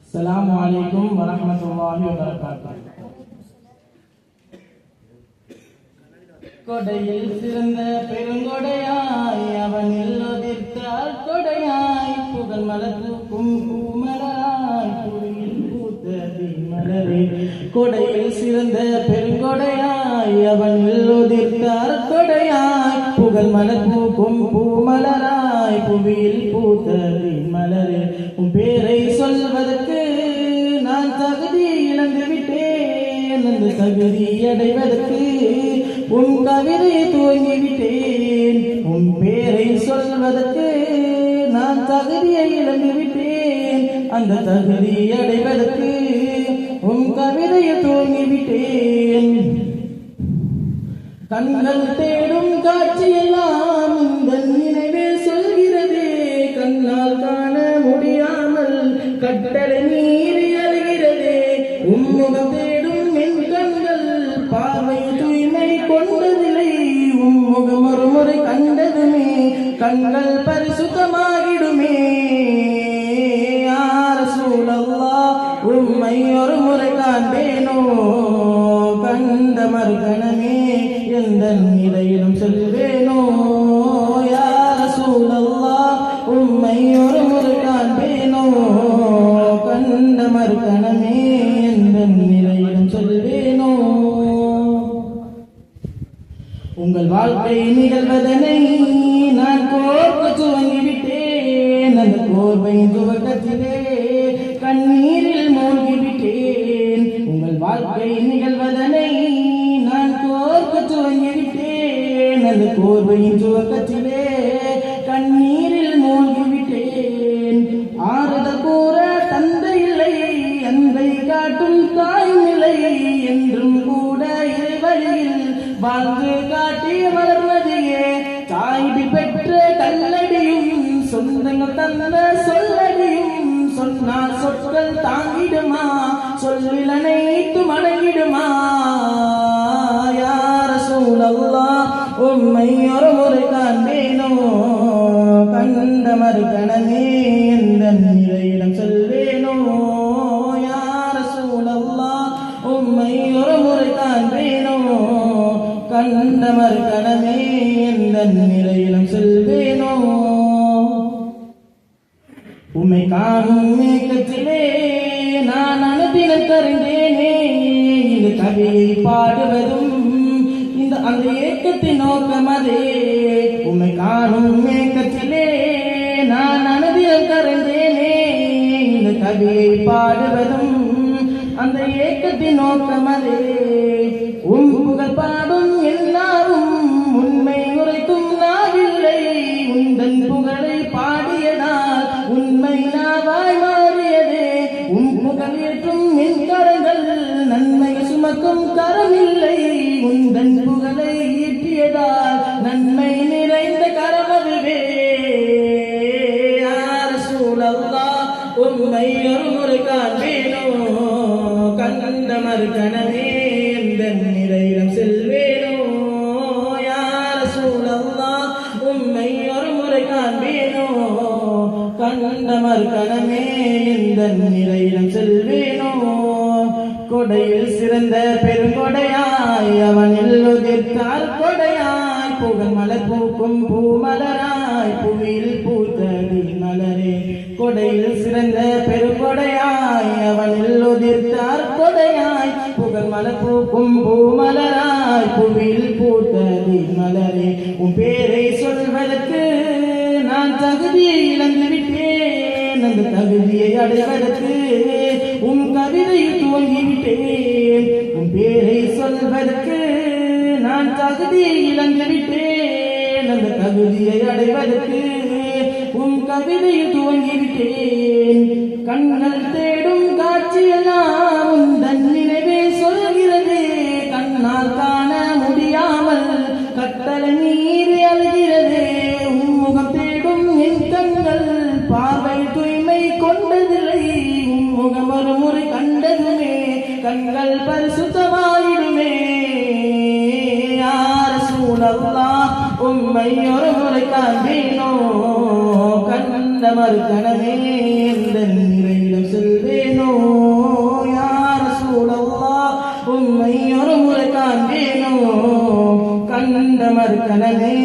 அஸ்ஸலாமு அலைக்கும் வரஹ்மத்துல்லாஹி வபரகாத்துஹு. கொடையில் சிறந்த பெருங்கொடையாய் அவனில் உதிர்த்தால் கொடையாய் புகழ் மலர்க்கும் பூமலராய் புவியில் பூத்த தீமலரே. கொடையில் சிறந்த பெருங்கொடையாய் அவனில் உதிர்த்தால் கொடையாய் புகழ் மலர்க்கும் பூமலராய் புவியில் பூத்த தீமலரே. உன் பேரை சொல்வதற்கு நான் தகுதி இழந்து விட்டேன், அந்த தகுதி அடைவதற்கு உன் கவிதை துவங்கிவிட்டேன். உன் பேரை சொல்வதற்கு நான் தகுதியை இழந்து விட்டேன், அந்த தகுதி அடைவதற்கு உன் கவிதையை துவங்கிவிட்டேன். கண்கள் தேடும் காட்சியெல்லாம் உந்தன் நினைவே சொல்கிறதே, கண்ணால் காண முடியாமல் கட்டளை மீறி அழுகிறதே. உம்முகம் தேடும் என் கண்கள் பார்வை தூய்மை கொண்டதில்லை, உம்முகம் ஒரு முறை கண்டதுமே கண்கள் பரிசுத்தமாகிடுமே. யா ரசூலல்லாஹ், உம்மை ஒரு முறை காண்பேனோ, கண்ட மறுகணமே எந்த நிலையிலும் சொல்வேனோ. யா ரசூலல்லாஹ், உம்மை ஒரு முறை காண்பேனோ, கண்ட மறுகணமே எந்த நிலையிலும் சொல்வேனோ. உங்கள் வாழ்க்கை நிகழ்வதனை நான் கோர்க்க துவங்கிவிட்டேன், அந்த கோர்வையின் துவக்கத்திலே கண்ணீரில் மூழ்கிவிட்டேன். உங்கள் வாழ்க்கை நிகழ்வதனை நான் கோர்க்க துவங்கிவிட்டேன், அந்த கோர்வையின் துவக்கத்திலே கண்ணீரில் மூழ்கிவிட்டேன். ஆறுதல் கூற தந்தை இல்லை, அன்பை காட்டும் தாய் நிலை என்றும் கூட இறைவழியில் வாழ்ந்து காட்டி வளர்வதையே தாய்வி பெற்ற கல்லடியும் சொந்தங்கள் தந்த சொல்லடியும். சொன்னால் சொற்கள் தாங்கிடுமா, சொல்லில் அனைத்து மடங்கிடுமா. யா ரசூலல்லாஹ், உம்மை ஒரு முறை காண்பேனோ, கண்ட மறுகணமே எந்த நிலையிடம் சொல்வேனோ. யா ரசூலல்லாஹ், உம்மை ஒரு முறை காண்பேனோ, கண்ட மறுகணமே எந்த நிலையிலும் செல்வேனோ. உம்மை காணும் மேகத்திலே நான் அனுதினம் கருந்தேனே, இந்த கவியை பாடுவதும் அந்த ஏக்கத்தின் நோக்கம் அதே. உம்மை காணும் மேகத்திலே நான் அனுதினம் கருந்தேனே, இந்த கவியை பாடுவதும் அந்த ஏக்கத்தின் நோக்கம் அதே. உம் புகழ் பாடும் எல்லாரும் உண்மை உரைக்கும் நாவில்லை, உந்தன் புகழை பாடியதால் உண்மை நாவாய் மாறியதே. உம் புகழ் ஏற்றும் என் கரங்கள் நன்மை சுமக்கும் கரமில்லை, உந்தன் புகழை ஈட்டியதால் நன்மை நிறைந்த கரமதுவே. யா ரசூலல்லாஹ், உம்மை ஒரு முறை காண்பேனோ, கண்ட மறுகணமே எந்த நிலையிலும் செல்வேனோ. யா ரசூலல்லாஹ், உம்மை ஒரு முறை காண்பேனோ, கண்ட மறுகணமே எந்த நிலையிலும் செல்வேனோ. கொடையில் சிறந்த பெருங்கொடையாய் அவனில் உதிர்த்தால் கொடையாய் புகழ் மலர் பூக்கும் பூமலராய் புவியில் பூத்த மலரே. கொடையில் சிறந்த பெருங்கொடையாய் அவனில் உதிர்த்தார் கொடையாய் புகழ் மலர் பூக்கும் பூமலராய் புவியில் பூத்த மலரே. உன் பேரை சொல்வதற்கு நான் தகுதியை இழந்து விட்டேன், அந்த தகுதியை அடைவதற்கு உன் கவிதையில் துவங்கிவிட்டேன். உன் பேரை சொல்வதற்கு நான் தகுதியை இழந்து விட்டேன், அந்த தகுதியை அடைவதற்கு உன் கவிதையில் துவங்கிவிட்டேன். கண்கள் தேடும் காட்சியெல்லாம் உந்தன் நினைவே சொல்கிறதே, கண்ணால் காண முடியாமல் கட்டளை மீறி அழுகிறதே. உம்முகம் தேடும் என் கண்கள் பார்வை தூய்மை கொண்டதில்லை, உம்முகம் ஒரு முறை கண்டதுமே கண்கள் பரிசுத்தமாயிடுமே. யா ரசூலல்லாஹ், உம்மை ஒரு முறை காண்பேனோ, கண்ட மறுகணமே எந்த நிறையிலும் செல்வேனோ. யார் ரசூலல்லாஹ் உம்மை ஒரு முறை காண்பேனோ கண்ட மறுக்கணமே